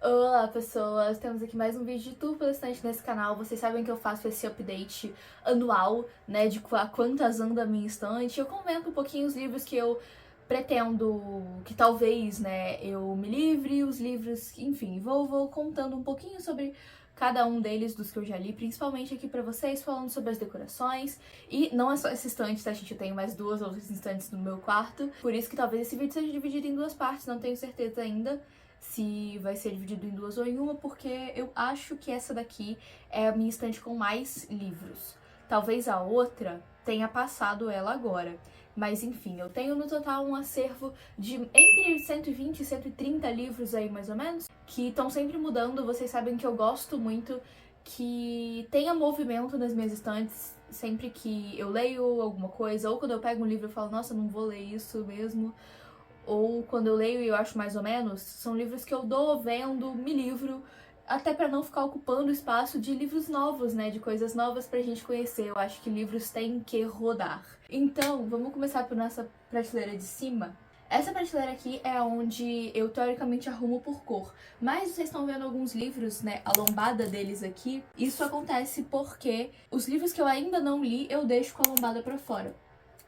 Olá pessoas, temos aqui mais um vídeo de tour pela estante nesse canal. Vocês sabem que eu faço esse update anual, né, de quantas anda a minha estante. Eu comento um pouquinho os livros que eu pretendo que talvez, né, eu me livre, os livros, enfim, vou contando um pouquinho sobre cada um deles, dos que eu já li, principalmente aqui pra vocês, falando sobre as decorações. E não é só essa estante, tá, gente? Eu tenho mais duas outras estantes no meu quarto, por isso que talvez esse vídeo seja dividido em duas partes, não tenho certeza ainda se vai ser dividido em duas ou em uma, porque eu acho que essa daqui é a minha estante com mais livros. Talvez a outra tenha passado ela agora. Mas enfim, eu tenho no total um acervo de entre 120 e 130 livros aí, mais ou menos, que estão sempre mudando. Vocês sabem que eu gosto muito que tenha movimento nas minhas estantes sempre que eu leio alguma coisa, ou quando eu pego um livro eu falo, nossa, não vou ler isso mesmo, ou quando eu leio e eu acho mais ou menos, são livros que eu dou vendo, me livro, até pra não ficar ocupando o espaço de livros novos, né, de coisas novas pra gente conhecer. Eu acho que livros têm que rodar. Então, vamos começar por nossa prateleira de cima. Essa prateleira aqui é onde eu teoricamente arrumo por cor, mas vocês estão vendo alguns livros, né, a lombada deles aqui. Isso acontece porque os livros que eu ainda não li, eu deixo com a lombada pra fora.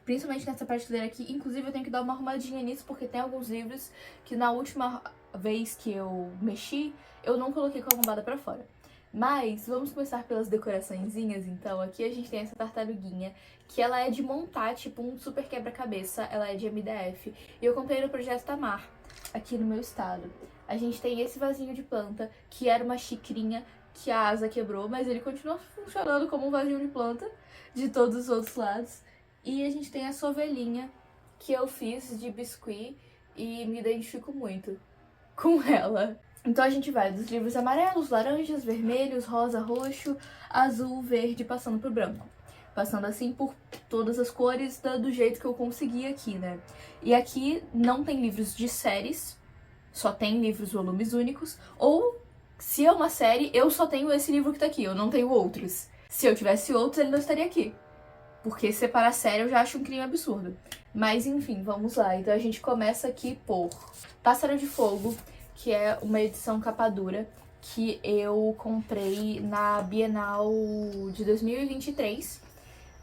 Principalmente nessa prateleira aqui. Inclusive eu tenho que dar uma arrumadinha nisso, porque tem alguns livros que na última vez que eu mexi, eu não coloquei com a lombada pra fora. Mas vamos começar pelas decoraçõezinhas, então. Aqui a gente tem essa tartaruguinha, que ela é de montar, tipo um super quebra-cabeça. Ela é de MDF. E eu comprei no Projeto Tamar, aqui no meu estado. A gente tem esse vasinho de planta, que era uma xicrinha que a asa quebrou, mas ele continua funcionando como um vasinho de planta de todos os outros lados. E a gente tem essa ovelhinha que eu fiz de biscuit e me identifico muito com ela. Então a gente vai dos livros amarelos, laranjas, vermelhos, rosa, roxo, azul, verde, passando pro branco. Passando assim por todas as cores do jeito que eu consegui aqui, né? E aqui não tem livros de séries, só tem livros volumes únicos. Ou, se é uma série, eu só tenho esse livro que tá aqui, eu não tenho outros. Se eu tivesse outros, ele não estaria aqui. Porque separar série eu já acho um crime absurdo. Mas enfim, vamos lá. Então a gente começa aqui por Pássaro de Fogo, que é uma edição capa dura que eu comprei na Bienal de 2023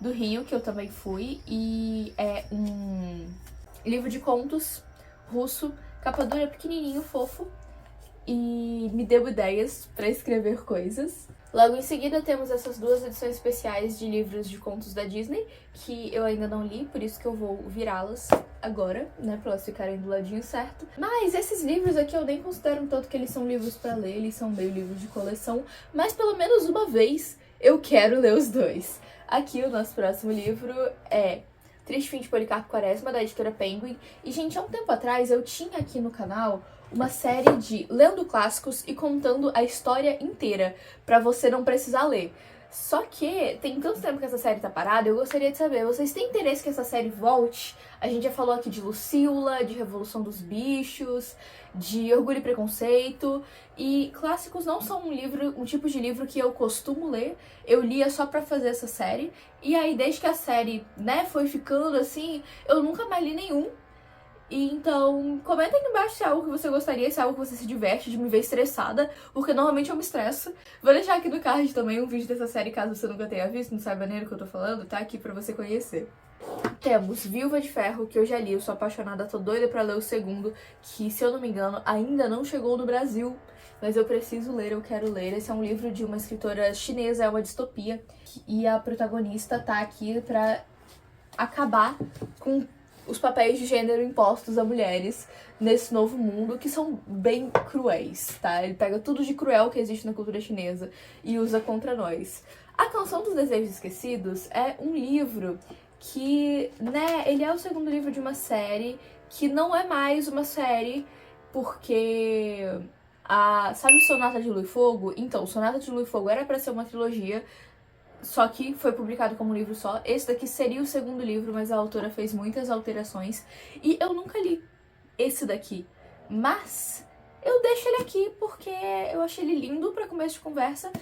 do Rio, que eu também fui. E é um livro de contos russo, capa dura, pequenininho, fofo. E me deu ideias para escrever coisas. Logo em seguida temos essas duas edições especiais de livros de contos da Disney, que eu ainda não li, por isso que eu vou virá-las agora, né, pra elas ficarem do ladinho certo. Mas esses livros aqui eu nem considero tanto que eles são livros pra ler, eles são meio livros de coleção, mas pelo menos uma vez eu quero ler os dois. Aqui o nosso próximo livro é Triste Fim de Policarpo Quaresma, da editora Penguin. E, gente, há um tempo atrás eu tinha aqui no canal uma série de lendo clássicos e contando a história inteira, pra você não precisar ler. Só que tem tanto tempo que essa série tá parada, eu gostaria de saber, vocês têm interesse que essa série volte? A gente já falou aqui de Lucila, de Revolução dos Bichos, de Orgulho e Preconceito, e clássicos não são um tipo de livro que eu costumo ler, eu lia só pra fazer essa série, e aí desde que a série, né, foi ficando assim, eu nunca mais li nenhum. E então, comenta aqui embaixo se é algo que você gostaria, se é algo que você se diverte de me ver estressada, porque normalmente eu me estresso. Vou deixar aqui no card também um vídeo dessa série, caso você nunca tenha visto, não saiba nem do que eu tô falando, tá aqui pra você conhecer. Temos Viúva de Ferro, que eu já li, eu sou apaixonada, tô doida pra ler o segundo, que, se eu não me engano, ainda não chegou no Brasil, mas eu preciso ler, eu quero ler. Esse é um livro de uma escritora chinesa, é uma distopia, e a protagonista tá aqui pra acabar com os papéis de gênero impostos a mulheres nesse novo mundo, que são bem cruéis, tá? Ele pega tudo de cruel que existe na cultura chinesa e usa contra nós. A Canção dos Desejos Esquecidos é um livro que, né, ele é o segundo livro de uma série que não é mais uma série, porque sabe Sonata de Lua e Fogo? Então, Sonata de Lua e Fogo era pra ser uma trilogia, só que foi publicado como um livro só. Esse daqui seria o segundo livro, mas a autora fez muitas alterações. E eu nunca li esse daqui. Mas eu deixo ele aqui porque eu achei ele lindo pra começo de conversa.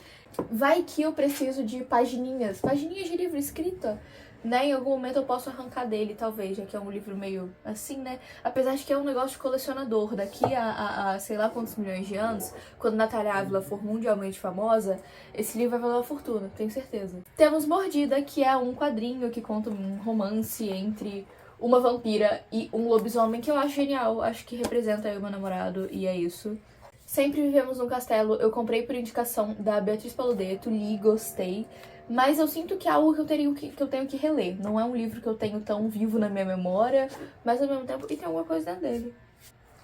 Vai que eu preciso de pagininhas de livro escrita né? Em algum momento eu posso arrancar dele, talvez, já que é um livro meio assim, né? Apesar de que é um negócio de colecionador. Daqui a sei lá quantos milhões de anos, quando Natália Ávila for mundialmente famosa, esse livro vai valer uma fortuna, tenho certeza. Temos Mordida, que é um quadrinho que conta um romance entre uma vampira e um lobisomem, que eu acho genial. Acho que representa aí o meu namorado, e é isso. Sempre Vivemos num Castelo, eu comprei por indicação da Beatriz Paludetto, li, gostei. Mas eu sinto que é algo que eu tenho que reler. Não é um livro que eu tenho tão vivo na minha memória, mas ao mesmo tempo e tem alguma coisa dentro dele.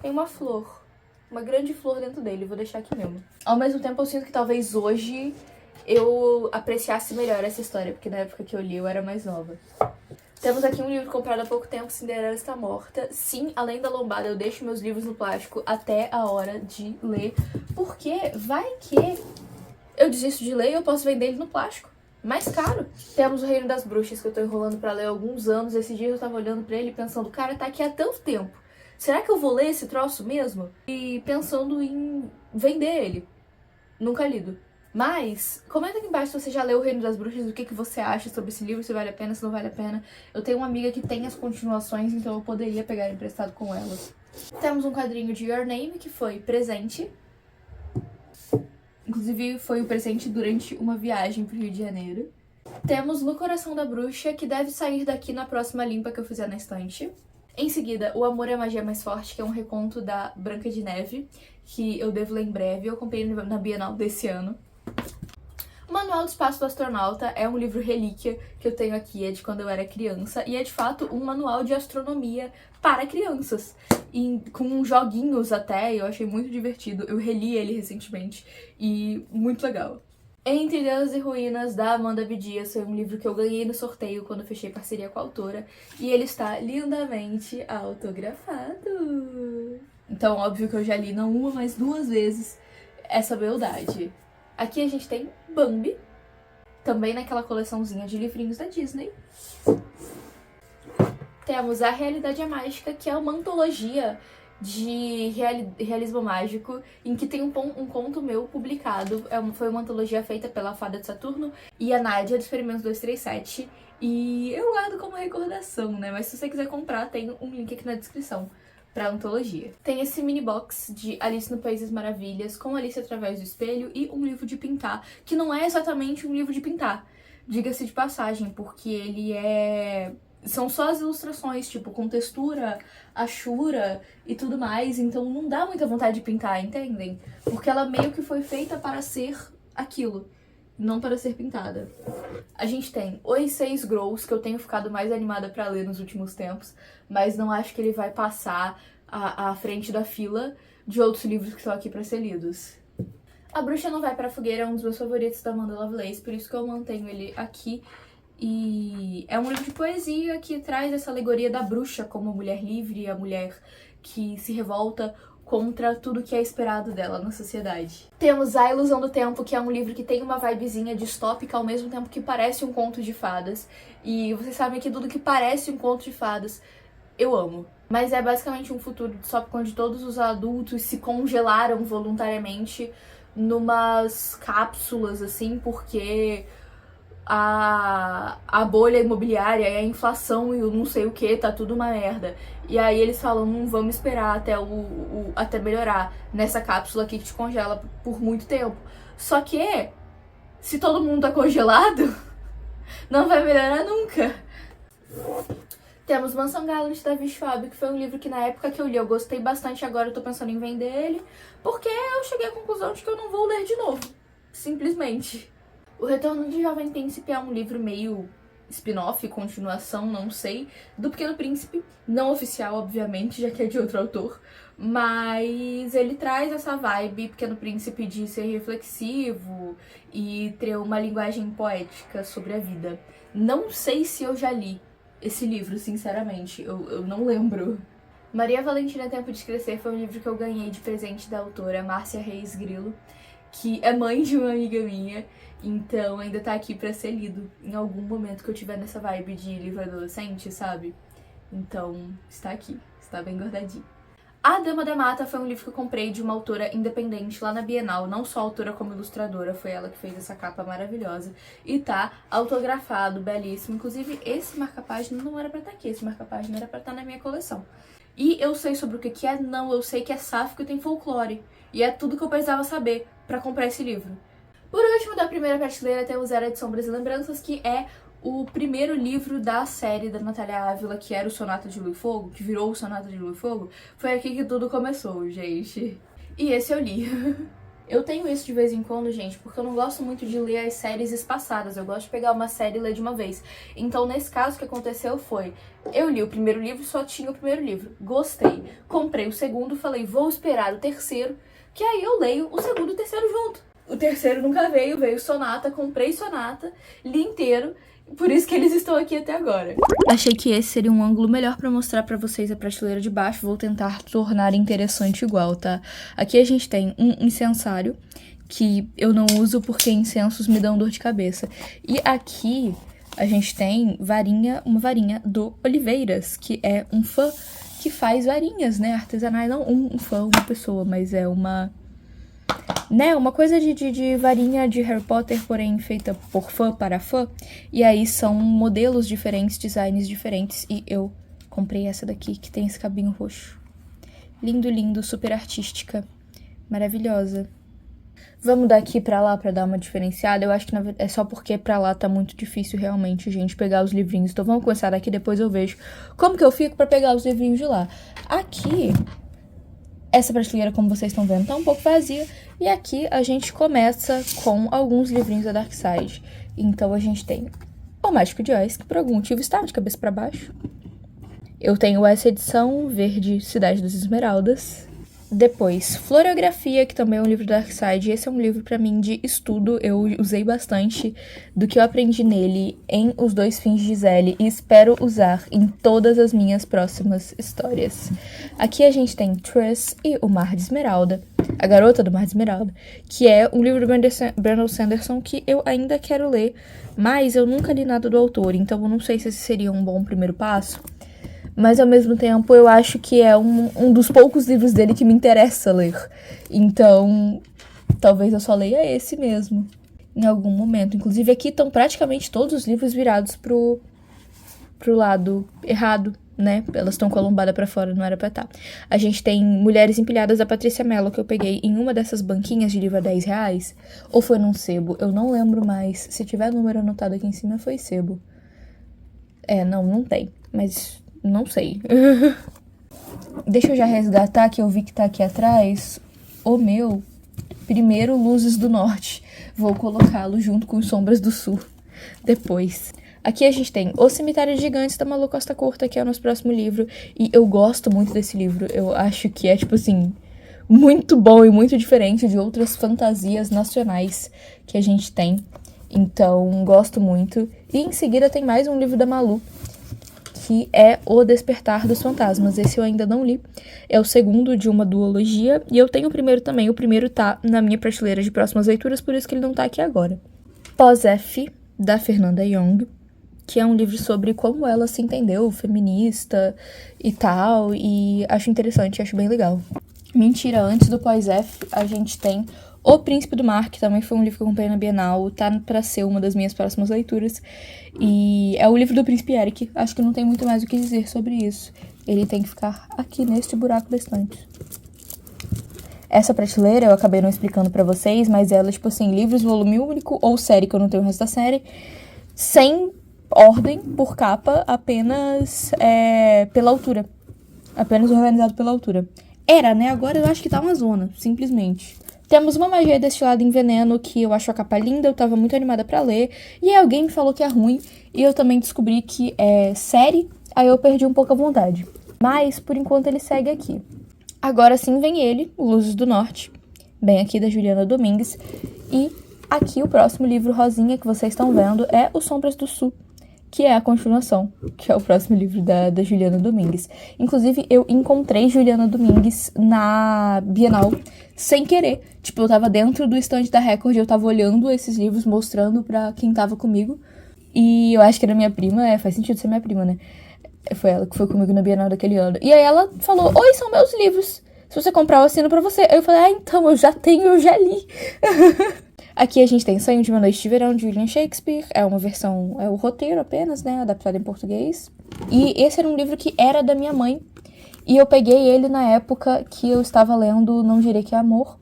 Tem uma flor. Uma grande flor dentro dele, vou deixar aqui mesmo. Ao mesmo tempo eu sinto que talvez hoje eu apreciasse melhor essa história, porque na época que eu li eu era mais nova. Temos aqui um livro comprado há pouco tempo, Cinderela Está Morta. Sim, além da lombada, eu deixo meus livros no plástico até a hora de ler, porque vai que eu desisto de ler e eu posso vender ele no plástico. Mais caro. Temos O Reino das Bruxas, que eu tô enrolando pra ler há alguns anos. Esse dia eu tava olhando pra ele pensando, cara, tá aqui há tanto tempo. Será que eu vou ler esse troço mesmo? E pensando em vender ele. Nunca lido. Mas, comenta aqui embaixo se você já leu O Reino das Bruxas, o que você acha sobre esse livro, se vale a pena, se não vale a pena. Eu tenho uma amiga que tem as continuações, então eu poderia pegar emprestado com elas. Temos um quadrinho de Your Name, que foi presente. Inclusive, foi o presente durante uma viagem pro Rio de Janeiro. Temos No Coração da Bruxa, que deve sair daqui na próxima limpa que eu fizer na estante. Em seguida, O Amor é a Magia Mais Forte, que é um reconto da Branca de Neve, que eu devo ler em breve. Eu comprei na Bienal desse ano. O Manual do Espaço do Astronauta é um livro relíquia que eu tenho aqui, é de quando eu era criança, e é de fato um manual de astronomia para crianças, e com joguinhos até, eu achei muito divertido. Eu reli ele recentemente e muito legal. Entre Deus e Ruínas, da Amanda B. Dias, foi um livro que eu ganhei no sorteio quando eu fechei parceria com a autora, e ele está lindamente autografado. Então, óbvio que eu já li não uma, mas duas vezes essa beldade. Aqui a gente tem Bambi, também naquela coleçãozinha de livrinhos da Disney. Temos A Realidade é Mágica, que é uma antologia de realismo mágico, em que tem um conto meu publicado. Foi uma antologia feita pela Fada de Saturno e a Nádia do Experimento 237. E eu guardo como recordação, né? Mas se você quiser comprar, tem um link aqui na descrição pra antologia. Tem esse mini box de Alice no País das Maravilhas, com Alice através do espelho, e um livro de pintar, que não é exatamente um livro de pintar, diga-se de passagem, porque ele é... são só as ilustrações, tipo, com textura, achura e tudo mais, então não dá muita vontade de pintar, entendem? Porque ela meio que foi feita para ser aquilo, não para ser pintada. A gente tem Os Seis Grows, que eu tenho ficado mais animada pra ler nos últimos tempos, mas não acho que ele vai passar à frente da fila de outros livros que estão aqui pra ser lidos. A Bruxa Não Vai Pra Fogueira é um dos meus favoritos da Amanda Lovelace, por isso que eu mantenho ele aqui. E é um livro de poesia que traz essa alegoria da bruxa como a mulher livre, a mulher que se revolta contra tudo que é esperado dela na sociedade. Temos A Ilusão do Tempo, que é um livro que tem uma vibezinha distópica ao mesmo tempo que parece um conto de fadas. E vocês sabem que tudo que parece um conto de fadas eu amo. Mas é basicamente um futuro distópico onde todos os adultos se congelaram voluntariamente numas cápsulas, assim, porque a bolha imobiliária e a inflação e o não sei o que, tá tudo uma merda. E aí eles falam, vamos esperar até, até melhorar nessa cápsula aqui que te congela por muito tempo. Só que, se todo mundo tá congelado, não vai melhorar nunca. Temos Mansão Gallant, da Vish Schwab, que foi um livro que na época que eu li eu gostei bastante, agora eu tô pensando em vender ele, porque eu cheguei à conclusão de que eu não vou ler de novo. Simplesmente. O Retorno de Jovem Príncipe é um livro meio spin-off, continuação, não sei, do Pequeno Príncipe, não oficial, obviamente, já que é de outro autor, mas ele traz essa vibe Pequeno Príncipe de ser reflexivo e ter uma linguagem poética sobre a vida. Não sei se eu já li esse livro, sinceramente, eu não lembro. Maria Valentina Tempo de Crescer foi um livro que eu ganhei de presente da autora Márcia Reis Grilo, que é mãe de uma amiga minha, então ainda tá aqui pra ser lido em algum momento que eu tiver nessa vibe de livro adolescente, sabe? Então, está aqui, está bem guardadinho. A Dama da Mata foi um livro que eu comprei de uma autora independente lá na Bienal, não só autora como ilustradora, foi ela que fez essa capa maravilhosa. E tá autografado, belíssimo. Inclusive, esse marca-página não era pra estar aqui, esse marca-página era pra estar na minha coleção. E eu sei sobre o que é? Não, eu sei que é sáfico e tem folclore. E é tudo que eu precisava saber pra comprar esse livro. Por último, da primeira prateleira, temos Era de Sombras e Lembranças, que é o primeiro livro da série da Natália Ávila, que era o Sonata de Lua e Fogo, que virou o Sonata de Lua e Fogo. Foi aqui que tudo começou, gente. E esse eu li. Eu tenho isso de vez em quando, gente, porque eu não gosto muito de ler as séries espaçadas. Eu gosto de pegar uma série e ler de uma vez. Então, nesse caso, o que aconteceu foi... Eu li o primeiro livro, só tinha o primeiro livro. Gostei. Comprei o segundo, falei, vou esperar o terceiro, que aí eu leio o segundo e o terceiro junto. O terceiro nunca veio, veio Sonata, comprei Sonata, li inteiro, por isso que eles estão aqui até agora. Achei que esse seria um ângulo melhor pra mostrar pra vocês a prateleira de baixo, vou tentar tornar interessante igual, tá? Aqui a gente tem um incensário, que eu não uso porque incensos me dão dor de cabeça. E aqui a gente tem uma varinha do Oliveiras, que é um fã que faz varinhas, né, artesanais, não um fã, uma pessoa, mas é uma... né, uma coisa de varinha de Harry Potter, porém feita por fã para fã. E aí são modelos diferentes, designs diferentes. E eu comprei essa daqui, que tem esse cabinho roxo. Lindo, lindo, super artística. Maravilhosa. Vamos daqui pra lá pra dar uma diferenciada. Eu acho que é só porque pra lá tá muito difícil realmente, gente, pegar os livrinhos. Então vamos começar daqui, depois eu vejo como que eu fico pra pegar os livrinhos de lá. Aqui... essa prateleira, como vocês estão vendo, tá um pouco vazia. E aqui a gente começa com alguns livrinhos da Dark Side. Então a gente tem O Mágico de Oz, que por algum motivo está de cabeça pra baixo. Eu tenho essa edição verde, Cidade das Esmeraldas. Depois, Florografia, que também é um livro da Dark Side. Esse é um livro pra mim de estudo. Eu usei bastante do que eu aprendi nele em Os Dois Fins de Gisele e espero usar em todas as minhas próximas histórias. Aqui a gente tem Truss e O Mar de Esmeralda, A Garota do Mar de Esmeralda, que é um livro do Brandon Sanderson que eu ainda quero ler, mas eu nunca li nada do autor, então eu não sei se esse seria um bom primeiro passo. Mas, ao mesmo tempo, eu acho que é um dos poucos livros dele que me interessa ler. Então, talvez eu só leia esse mesmo, em algum momento. Inclusive, aqui estão praticamente todos os livros virados pro lado errado, né? Elas estão com a lombada pra fora, não era pra estar. A gente tem Mulheres Empilhadas, da Patrícia Mello, que eu peguei em uma dessas banquinhas de livro a R$10. Ou foi num sebo, eu não lembro mais. Se tiver número anotado aqui em cima, foi sebo. Não tem, mas... não sei. Deixa eu já resgatar, que eu vi que tá aqui atrás, o meu primeiro Luzes do Norte. Vou colocá-lo junto com Sombras do Sul depois. Aqui a gente tem O Cemitério de Gigantes, da Malu Costa Curta, que é o nosso próximo livro. E eu gosto muito desse livro. Eu acho que é, tipo assim, muito bom e muito diferente de outras fantasias nacionais que a gente tem. Então, gosto muito. E em seguida tem mais um livro da Malu, que é O Despertar dos Fantasmas. Esse eu ainda não li. É o segundo de uma duologia. E eu tenho o primeiro também. O primeiro tá na minha prateleira de próximas leituras, por isso que ele não tá aqui agora. Pós-F, da Fernanda Young, que é um livro sobre como ela se entendeu feminista e tal. E acho interessante, acho bem legal. Mentira, antes do Pós-F, a gente tem O Príncipe do Mar, que também foi um livro que eu comprei na Bienal, tá pra ser uma das minhas próximas leituras. E é o livro do Príncipe Eric. Acho que não tem muito mais o que dizer sobre isso. Ele tem que ficar aqui neste buraco da estante. Essa prateleira eu acabei não explicando pra vocês, mas ela, tipo assim, livros volume único ou série, que eu não tenho o resto da série, sem ordem por capa, apenas pela altura. Apenas organizado pela altura. Era, né? Agora eu acho que tá uma zona, simplesmente. Temos Uma Magia Destilada em Veneno, que eu acho a capa linda, eu tava muito animada pra ler. E aí alguém me falou que é ruim, e eu também descobri que é série, aí eu perdi um pouco a vontade. Mas, por enquanto, ele segue aqui. Agora sim vem ele, Luzes do Norte, bem aqui da Juliana Domingues. E aqui o próximo livro rosinha que vocês estão vendo é O Sombras do Sul, que é a continuação, que é o próximo livro da Juliana Domingues. Inclusive, eu encontrei Juliana Domingues na Bienal, sem querer. Tipo, eu tava dentro do estande da Record, eu tava olhando esses livros, mostrando pra quem tava comigo. E eu acho que era minha prima, faz sentido ser minha prima, né? Foi ela que foi comigo na Bienal daquele ano. E aí ela falou, oi, são meus livros. Se você comprar, eu assino pra você. Aí eu falei, então, eu já tenho, eu já li. Aqui a gente tem Sonho de uma Noite de Verão, de William Shakespeare. É uma versão, é o roteiro apenas, né, adaptado em português. E esse era um livro que era da minha mãe. E eu peguei ele na época que eu estava lendo Não Direi Que é Amor,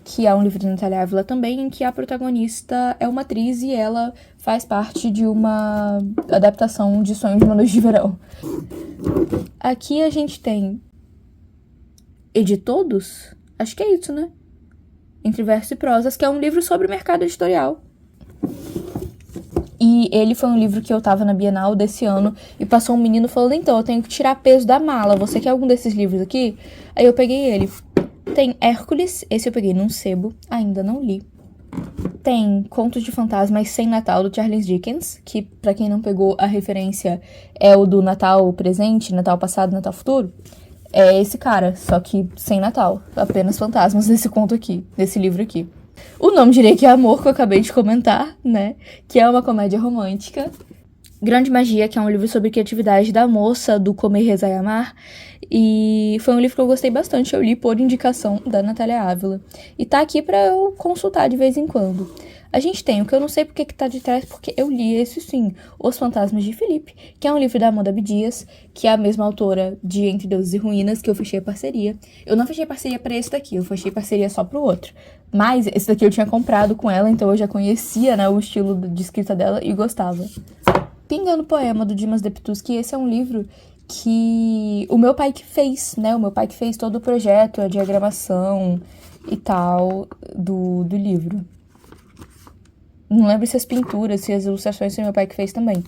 que é um livro de Natália Ávila também, em que a protagonista é uma atriz e ela faz parte de uma adaptação de Sonho de uma Noite de Verão. Aqui a gente tem E de Todos? Acho que é isso, né? Entre Versos e Prosas, que é um livro sobre o mercado editorial. E ele foi um livro que eu tava na Bienal desse ano e passou um menino falando, então, eu tenho que tirar peso da mala, você quer algum desses livros aqui? Aí eu peguei ele. Tem Hércules, esse eu peguei num sebo, ainda não li. Tem Contos de Fantasmas Sem Natal, do Charles Dickens, que pra quem não pegou a referência é o do Natal presente, Natal passado, Natal futuro. É esse cara, só que sem Natal, apenas fantasmas nesse conto aqui, nesse livro aqui. O Não Direi Que é Amor, que eu acabei de comentar, né, que é uma comédia romântica. Grande Magia, que é um livro sobre criatividade da moça do Comer, Rezar e Amar. E foi um livro que eu gostei bastante, eu li por indicação da Natália Ávila. E tá aqui pra eu consultar de vez em quando. A gente tem o que eu não sei porque que tá de trás, porque eu li esse sim, Os Fantasmas de Felipe, que é um livro da Amanda Abdias, que é a mesma autora de Entre Deuses e Ruínas, que eu fechei parceria. Eu não fechei parceria pra esse daqui, eu fechei parceria só pro outro. Mas esse daqui eu tinha comprado com ela, então eu já conhecia, né, o estilo de escrita dela e gostava. Pingando Poema, do Dimas Deptuski, esse é um livro que o meu pai que fez, né? O meu pai que fez todo o projeto, a diagramação e tal do livro. Não lembro se as pinturas, se as ilustrações foi meu pai que fez também.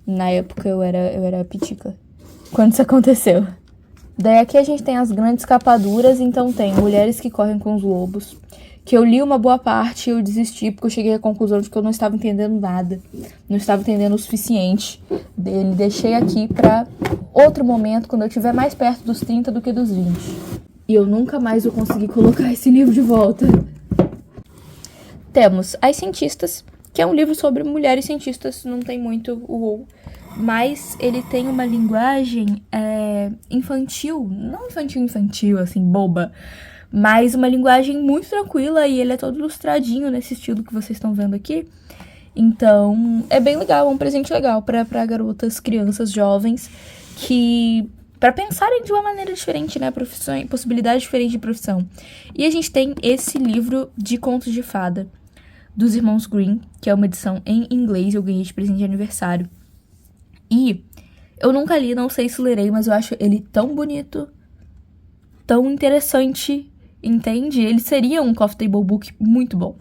Na época eu era pitica quando isso aconteceu. Daí aqui a gente tem as grandes capaduras, então tem Mulheres que Correm com os Lobos, que eu li uma boa parte e eu desisti, porque eu cheguei à conclusão de que eu não estava entendendo nada. Não estava entendendo o suficiente dele. Deixei aqui pra outro momento, quando eu estiver mais perto dos 30 do que dos 20. E eu nunca mais vou conseguir colocar esse livro de volta. Temos As Cientistas, que é um livro sobre mulheres cientistas, não tem muito uou. Mas ele tem uma linguagem infantil, não infantil, assim, boba, mas uma linguagem muito tranquila e ele é todo ilustradinho nesse estilo que vocês estão vendo aqui. Então, é bem legal, é um presente legal pra garotas, crianças, jovens, que para pensarem de uma maneira diferente, né, profissão, possibilidades diferentes de profissão. E a gente tem esse livro de contos de fada dos Irmãos Grimm, que é uma edição em inglês, eu ganhei de presente de aniversário. E eu nunca li, não sei se lerei, mas eu acho ele tão bonito, tão interessante, entende? Ele seria um coffee table book muito bom.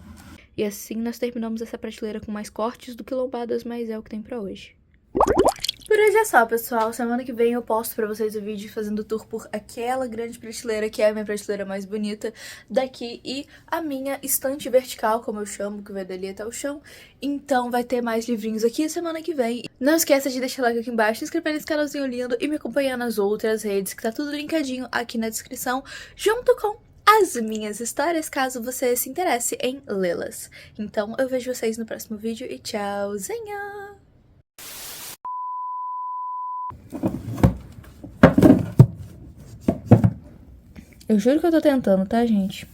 E assim nós terminamos essa prateleira com mais cortes do que lombadas, mas é o que tem pra hoje. Por hoje é só, pessoal. Semana que vem eu posto pra vocês o vídeo fazendo tour por aquela grande prateleira, que é a minha prateleira mais bonita daqui, e a minha estante vertical, como eu chamo, que vai dali até o chão. Então vai ter mais livrinhos aqui semana que vem. Não esqueça de deixar o like aqui embaixo, se inscrever nesse canalzinho lindo e me acompanhar nas outras redes, que tá tudo linkadinho aqui na descrição, junto com as minhas histórias, caso você se interesse em lê-las. Então eu vejo vocês no próximo vídeo e tchauzinho! Eu juro que eu tô tentando, tá, gente?